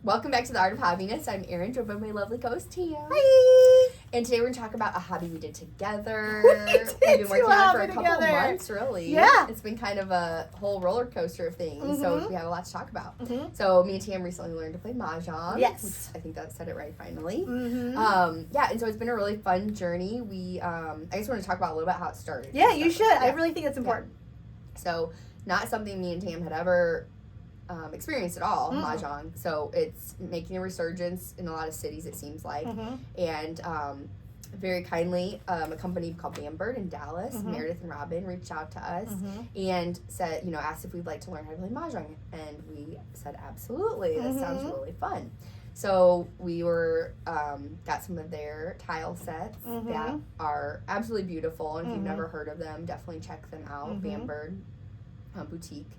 Welcome back to the Art of Hobbiness. I'm Erin, joined by my lovely co-host Tam. Hi! And today we're going to talk about a hobby we did together. We've been working on it for a couple of months, really. Yeah. It's been kind of a whole roller coaster of things, so we have a lot to talk about. Mm-hmm. So me and Tam recently learned to play Mahjong. Yes. Which I think that said it right finally. Mm-hmm. And so it's been a really fun journey. We, I just want to talk about a little bit how it started. Yeah, you should. Yeah. I really think it's important. Yeah. So not something me and Tam had ever experienced at all, Mahjong. So it's making a resurgence in a lot of cities, it seems like. And very kindly, a company called Bambird in Dallas, Meredith and Robin, reached out to us and said, asked if we'd like to learn how to play Mahjong. And we said, absolutely, that sounds really fun. So we got some of their tile sets that are absolutely beautiful. And if you've never heard of them, definitely check them out, Bambird Boutique.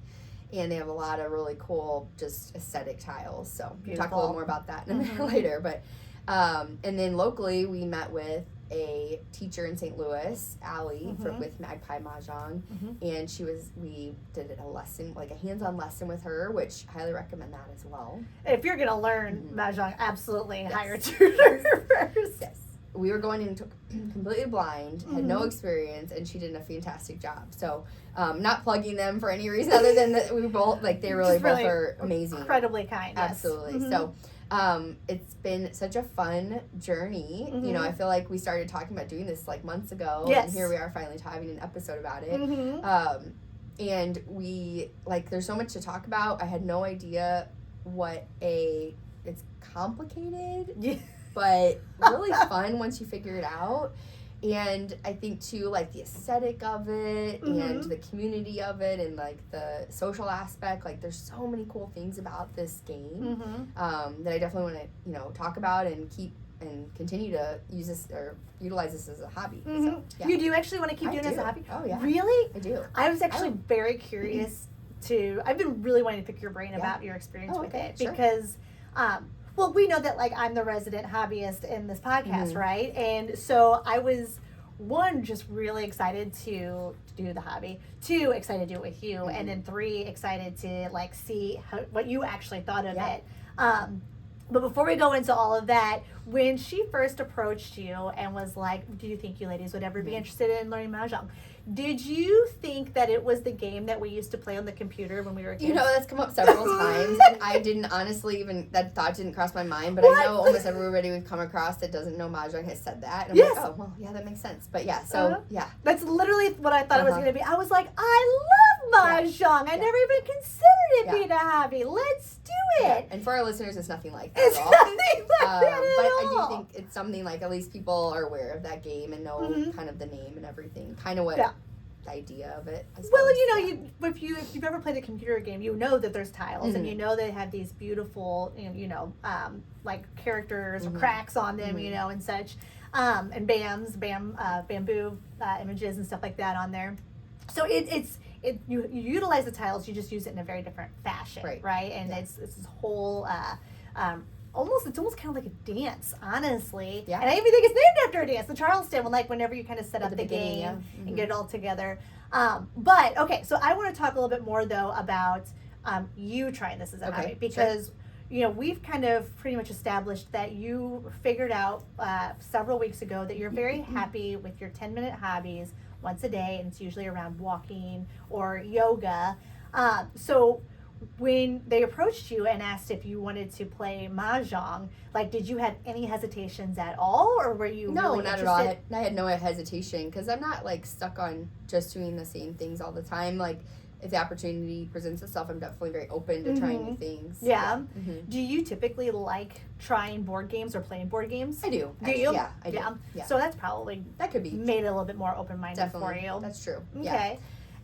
And they have a lot of really cool, just aesthetic tiles. So we'll talk a little more about that in a minute later. But and then locally, we met with a teacher in St. Louis, Allie, with Magpie Mahjong, and we did a lesson, like a hands-on lesson with her, which I highly recommend that as well. If you're gonna learn Mahjong, absolutely hire a tutor first. Yes. We were going into completely blind, had no experience, and she did a fantastic job. So, not plugging them for any reason other than that we both, they really both are amazing. Incredibly kind. Absolutely. Yes. So, it's been such a fun journey. I feel like we started talking about doing this months ago. Yes. And here we are finally having an episode about it. And we, there's so much to talk about. I had no idea it's complicated. Yeah. But really fun once you figure it out. And I think too, the aesthetic of it and the community of it and the social aspect, there's so many cool things about this game that I definitely want to talk about and keep and continue to use this or utilize this as a hobby. So, yeah. You do actually want to keep doing this as a hobby? Oh yeah, really? I do. I was actually very curious I've been really wanting to pick your brain about your experience with it because. Well, we know that I'm the resident hobbyist in this podcast, right? And so I was, one, just really excited to do the hobby, 2, excited to do it with you, and then 3, excited to see what you actually thought of it. But before we go into all of that, when she first approached you and was like, do you think you ladies would ever be interested in learning Mahjong? Did you think that it was the game that we used to play on the computer when we were kids? That's come up several times, and I didn't honestly that thought didn't cross my mind, but I know almost everybody we've come across that doesn't know Mahjong has said that. And I'm like, oh, well, yeah, that makes sense. But yeah, so, yeah. That's literally what I thought it was going to be. I was like, I love Mahjong. I never even considered it being a hobby. Let's do it. Yeah. And for our listeners, it's nothing like that at all. Nothing like that at all. all. I do think it's something at least people are aware of that game and know kind of the name and everything, kind of what the idea of it. Well, if you've ever played a computer game, you know that there's tiles and you know they have these beautiful, characters or cracks on them, and such, and bamboo images and stuff like that on there. So you utilize the tiles, you just use it in a very different fashion, right? And it's this whole it's almost kind of like a dance, honestly. Yeah. And I even think it's named after a dance, the Charleston, whenever you kind of set up the game and get it all together. But okay, so I want to talk a little bit more though about you trying this as a hobby because we've kind of pretty much established that you figured out several weeks ago that you're very happy with your 10-minute hobbies once a day, and it's usually around walking or yoga. So when they approached you and asked if you wanted to play Mahjong, did you have any hesitations at all, or were you really not interested? at all. I had no hesitation because I'm not stuck on just doing the same things all the time. If the opportunity presents itself, I'm definitely very open to trying new things. Yeah. Do you typically like trying board games or playing board games? I do. Do you? Yeah, I do. Yeah. So that's probably made it a little bit more open-minded for you. That's true. Okay. Yeah.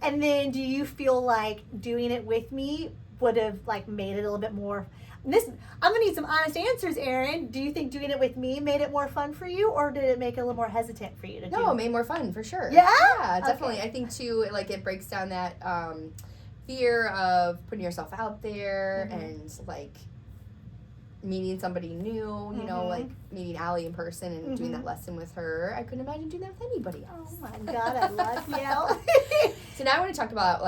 And then do you feel like doing it with me would have made it a little bit more I'm gonna need some honest answers, Erin. Do you think doing it with me made it more fun for you, or did it make it a little more hesitant for you to do? No, it made more fun for sure. Yeah? Yeah, definitely. Okay. I think too, it breaks down that fear of putting yourself out there and meeting somebody new, meeting Allie in person and doing that lesson with her. I couldn't imagine doing that with anybody else. Oh my God, I love you. So now I want to talk about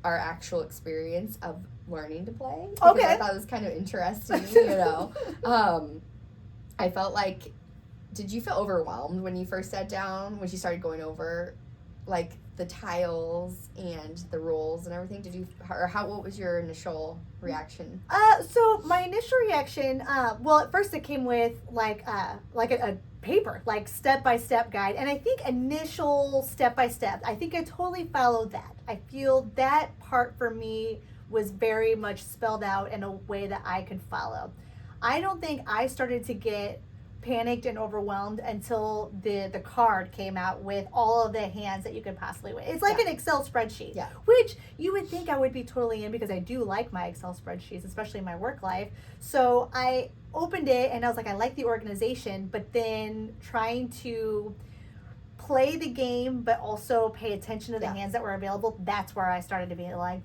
our actual experience of learning to play. Because Okay. I thought it was kind of interesting, you know. I felt like, did you feel overwhelmed when you first sat down, when you started going over, like, the tiles and the rules and everything? What was your initial reaction? So my initial reaction, well, at first it came with like a paper, like step-by-step guide. And I think initial step-by-step, I think I totally followed that. I feel that part for me was very much spelled out in a way that I could follow. I don't think I started to get panicked and overwhelmed until the card came out with all of the hands that you could possibly win. It's like an Excel spreadsheet, which you would think I would be totally in because I do like my Excel spreadsheets, especially in my work life. So I opened it and I was like, I like the organization, but then trying to play the game but also pay attention to the hands that were available, that's where I started to be like,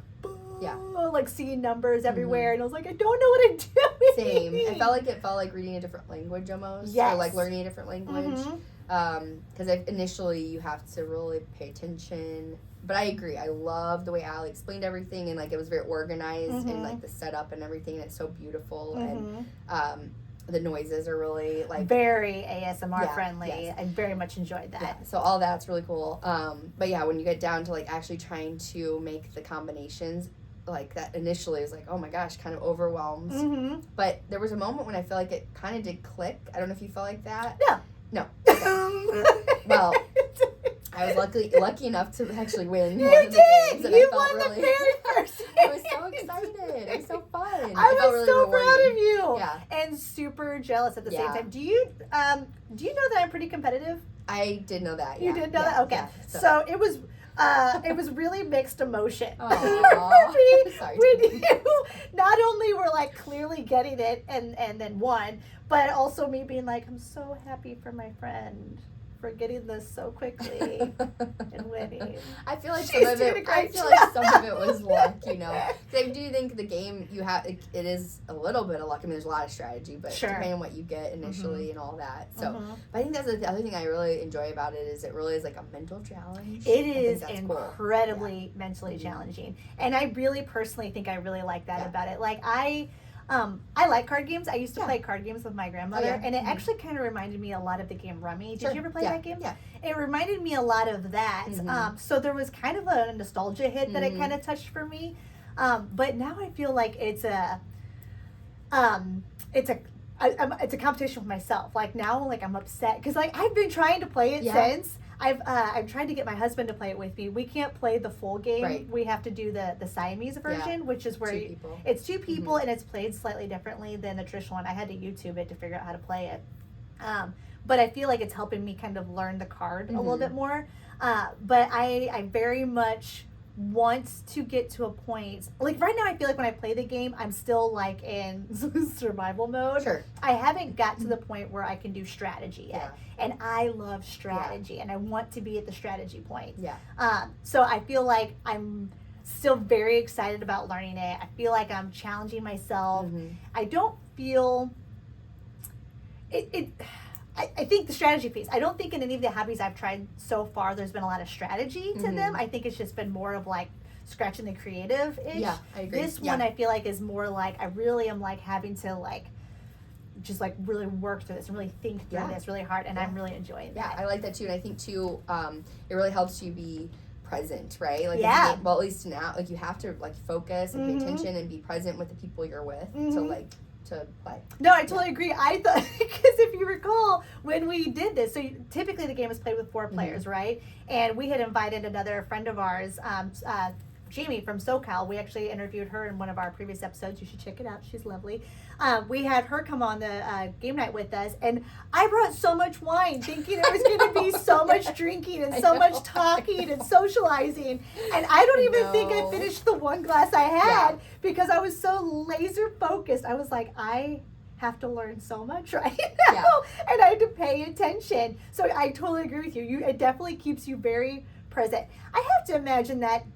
like seeing numbers everywhere, and I was like, I don't know what I'm doing. Same. It felt like reading a different language almost, or like learning a different language. Because initially you have to really pay attention. But I agree. I love the way Ali explained everything, and like it was very organized, and like the setup and everything. And it's so beautiful, and the noises are really like very ASMR friendly. Yes. I very much enjoyed that. Yeah, so all that's really cool. But yeah, when you get down to like actually trying to make the combinations, like that initially is like, oh my gosh, kind of overwhelmed. But there was a moment when I feel like it kind of did click. I don't know if you felt like that. No. Okay. Well, I was lucky enough to actually win. You did. You won the very first. I was so excited. It was so fun. I was really so rewarding. proud of you. Yeah. And super jealous at the same time. Do you know that I'm pretty competitive? I did know that. You did know that? Okay. Yeah, so it was really mixed emotion. Sorry. When you not only were like clearly getting it and then won, but also me being like, I'm so happy for my friend for getting this so quickly and winning. I feel like some of it was luck, you know. I do think the game it is a little bit of luck. I mean, there's a lot of strategy, but depending on what you get initially and all that. So, but I think that's the other thing I really enjoy about it is it really is like a mental challenge. It is incredibly mentally challenging, and I really personally think I really like that about it. Like I like card games. I used to play card games with my grandmother, and it actually kind of reminded me a lot lot of the game Rummy. Did you ever play that game? Yeah. It reminded me a lot of that. So there was kind of a nostalgia hit that it kind of touched for me. But now I feel like it's a competition with myself. Like now, like I'm upset because like I've been trying to play it since. I'm trying to get my husband to play it with me. We can't play the full game. Right. We have to do the Siamese version, which is where it's two people and it's played slightly differently than the traditional one. I had to YouTube it to figure out how to play it. But I feel like it's helping me kind of learn the card a little bit more. But I very much want to get to a point, like right now I feel like when I play the game, I'm still like in survival mode. Sure. I haven't got to the point where I can do strategy yet. And I love strategy and I want to be at the strategy point. So I feel like I'm still very excited about learning it. I feel like I'm challenging myself. I don't feel I think the strategy piece, I don't think in any of the hobbies I've tried so far there's been a lot of strategy to them. I think it's just been more of like scratching the creative-ish. Yeah, I agree. This one I feel like is more like I really am like having to like just like really work through this and really think through this really hard, and I'm really enjoying that. Yeah, I like that too, and I think too it really helps you be present, right? Like well, at least now, like you have to like focus and pay attention and be present with the people you're with to play. No, I totally agree. I thought, because if you recall, when we did this, so typically the game is played with 4 players, right? And we had invited another friend of ours, Jamie from SoCal. We actually interviewed her in one of our previous episodes. You should check it out. She's lovely. We had her come on the game night with us, and I brought so much wine, thinking it was going to be so much drinking and so much talking and socializing. And I don't even think I finished the one glass I had because I was so laser focused. I was like, I have to learn so much right now, and I had to pay attention. So I totally agree with you. It definitely keeps you very present. I have to imagine that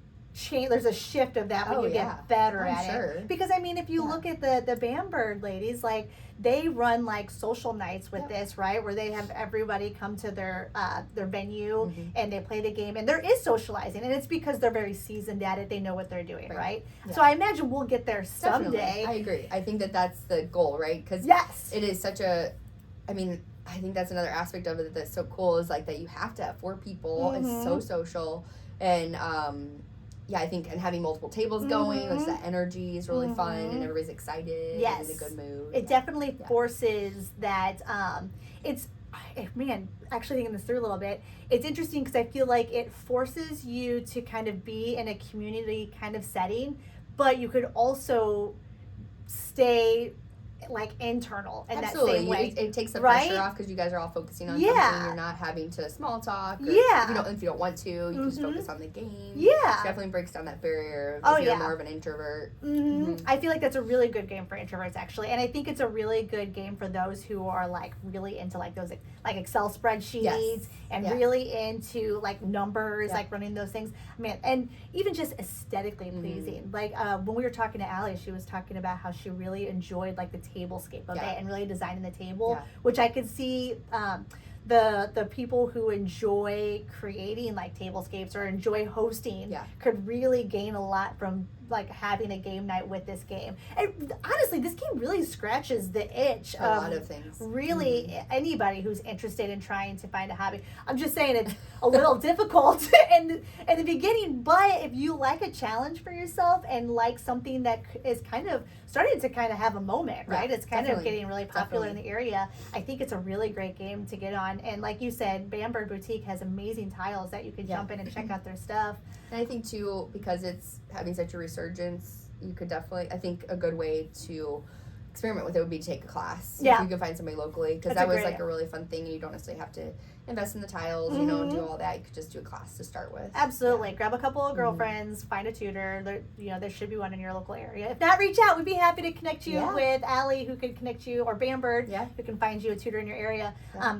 there's a shift of that when you get better at it. Because I mean, if you look at the Bambird ladies, like they run like social nights with this, right? Where they have everybody come to their venue and they play the game, and there is socializing, and it's because they're very seasoned at it. They know what they're doing, right? Yeah. So I imagine we'll get there someday. Definitely. I agree. I think that's the goal, right? Because it is such a, I mean, I think that's another aspect of it that's so cool is like that you have to have 4 people. It's so social, and I think, and having multiple tables going, like that energy is really fun, and everybody's excited, and in a good mood. It definitely forces that. Actually thinking this through a little bit, it's interesting because I feel like it forces you to kind of be in a community kind of setting, but you could also stay like internal in that same way. It takes the pressure off because you guys are all focusing on something. You're not having to small talk. Or if you don't want to, you can just focus on the game. It definitely breaks down that barrier if you're more of an introvert. I feel like that's a really good game for introverts, actually, and I think it's a really good game for those who are like really into like those like Excel spreadsheets and really into like numbers, like running those things. Man, and even just aesthetically pleasing. Like when we were talking to Allie, she was talking about how she really enjoyed like the tablescape of it and really designing the table, which I could see the people who enjoy creating like tablescapes or enjoy hosting could really gain a lot from like having a game night with this game. And honestly, this game really scratches the itch of a lot of things. Really, anybody who's interested in trying to find a hobby. I'm just saying it's a little difficult in the beginning, but if you like a challenge for yourself and like something that is kind of starting to kind of have a moment, right? It's kind of getting really popular in the area. I think it's a really great game to get on. And like you said, Bambird Boutique has amazing tiles that you can jump in and check out their stuff. And I think too, because it's having such a resurgence, you could definitely, I think a good way to experiment with it would be to take a class. If you can find somebody locally, because that was like a really fun thing, and you don't necessarily have to invest in the tiles, you know, and do all that. You could just do a class to start with. Absolutely. Grab a couple of girlfriends, find a tutor. There should be one in your local area. If not, reach out. We'd be happy to connect you with Allie, who can connect you, or Bambird, who can find you a tutor in your area.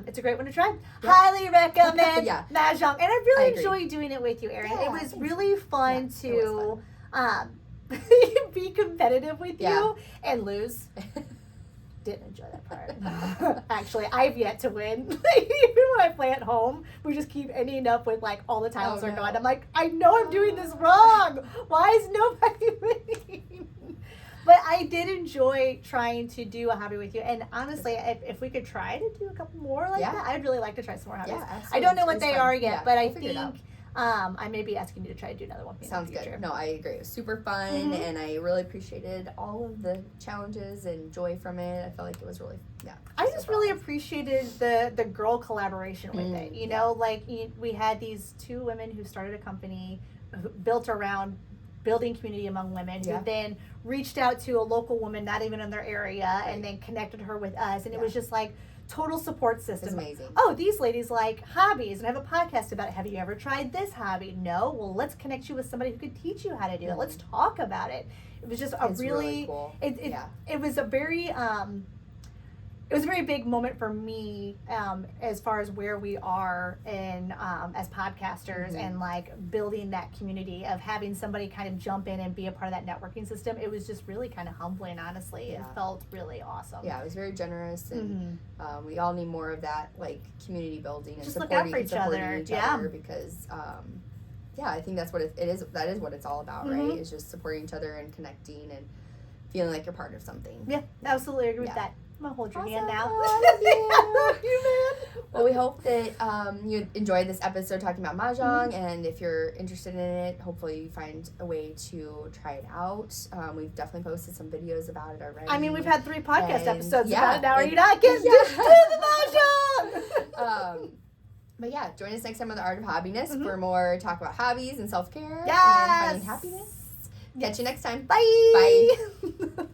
It's a great one to try. Highly recommend Mahjong. And I really enjoy doing it with you, Erin. It was really fun to be competitive with you and lose. Didn't enjoy that part. Actually, I've yet to win. Even when I play at home, we just keep ending up with like all the tiles are gone. I'm like, I know I'm doing this wrong. Why is nobody winning? But I did enjoy trying to do a hobby with you. And honestly, if we could try to do a couple more like that, I'd really like to try some more hobbies. I don't know what they are yet, but I think I may be asking you to try to do another one. Sounds good. No, I agree. It was super fun, and I really appreciated all of the challenges and joy from it. I felt like it was really, I just really appreciated the girl collaboration with it. You know, like we had these 2 women who started a company built around building community among women, who then reached out to a local woman, not even in their area, and then connected her with us. And it was just like, total support system. It's amazing. Oh, these ladies like hobbies and I have a podcast about it. Have you ever tried this hobby? No? Well, let's connect you with somebody who could teach you how to do it. Let's talk about it. It was just really cool. It was a very it was a very big moment for me as far as where we are in as podcasters and like building that community of having somebody kind of jump in and be a part of that networking system. It was just really kind of humbling, honestly. It felt really awesome. Yeah, it was very generous, and we all need more of that, like community building and just supporting each other because I think that's what it is. That is what it's all about, right? It's just supporting each other and connecting and feeling like you're part of something. Yeah, absolutely agree with that. I'm gonna hold your hand now. I love you, man. Well, we hope that you enjoyed this episode talking about Mahjong, and if you're interested in it, hopefully you find a way to try it out. We've definitely posted some videos about it already. I mean, we've had 3 podcast episodes about it now. Are you not getting to the Mahjong? But yeah, join us next time on The Art of Hobbiness for more talk about hobbies and self-care and finding happiness. Catch you next time. Bye. Bye.